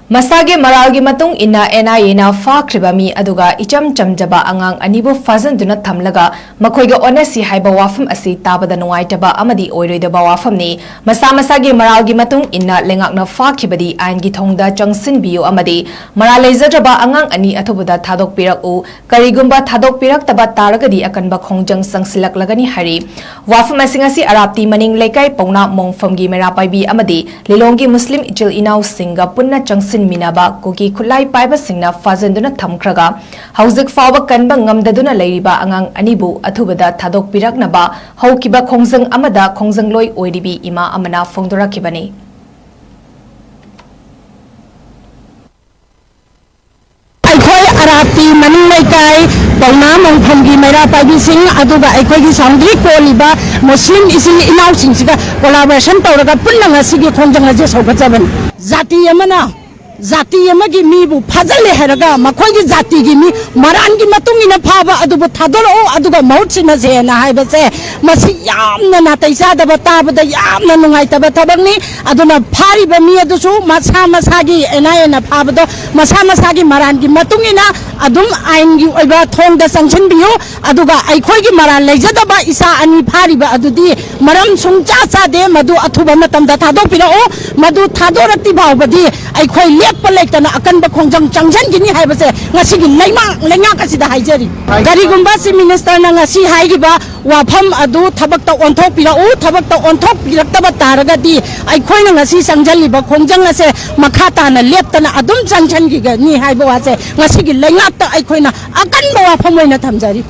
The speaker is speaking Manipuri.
Masage maralgi matung ina NIA na fakhriba mi aduga icham chamjaba angang anibu fazanduna thamlaga makoiga onesi haiba wafam asi tabada nuwaitaba amadi oiroidaba wafamni masage maralgi matung ina lengakna fakhibadi aingi thongda changsin biyo amadi maralezajaba angang ani athubada thadok pirak karigumba thadok pirak taba taragadi akanba khongjang sangsilaklagani hari wafam asingasi arapti maning lekai pauna mongfamgi merapaibi amadi lilongi muslim ichil inaw singa punna changsin Minaba Koki Kulai Piba Singna Fazanduna Tamkraga, Hauzik Fawa Kanba Ngamdaduna Lairiba Angang Anibu, Atubada Tadok Piraknaba, Haukiba Kongzang Amada Kongzang Loi Oidibi Ima Amana Fongdora Kibani. Arati Manilaikai, Pauna Mongfamgi Mera Pibi Sing, Aduba Equagi Sangli Koliba, Muslim is in our Sinsiga, collaboration Toraga Punanga Sigi Konjanga Sokajaban. Zati Yamana. Zati yamagi mibu phajale heraga makhoi zati gi mi maran gi matung ina phaba adubu thadoro aduga mauchina je na haiba se masi yamna na taisa da bata bada yamna nungai ta bata bagni aduna phari ba mi adusu masa gi enai na phaba do masa gi maran gi matung ina adum ain gi oiba thong da sanction biyo aduga aikhoi gi maran leijada ba isa ani phari ba adudi maram sung cha de madu athuba matam da thado pira o madu thadorati bawbadi aikhoi Palekana akan bakongjang changjan gini hai base ngasi gi lenga kasi da haijari gari gumba si minister na ngasi hai gi ba wafam adu thabak ta onthok pira u thabak ta onthok pirak ta ba taraga di ai khoi na ngasi sangjali ba kongjang ase makha ta na leptana adum changjan gi ni hai ba wase ngasi gi lenga ta ai khoi na akan ba wafam oina thamjari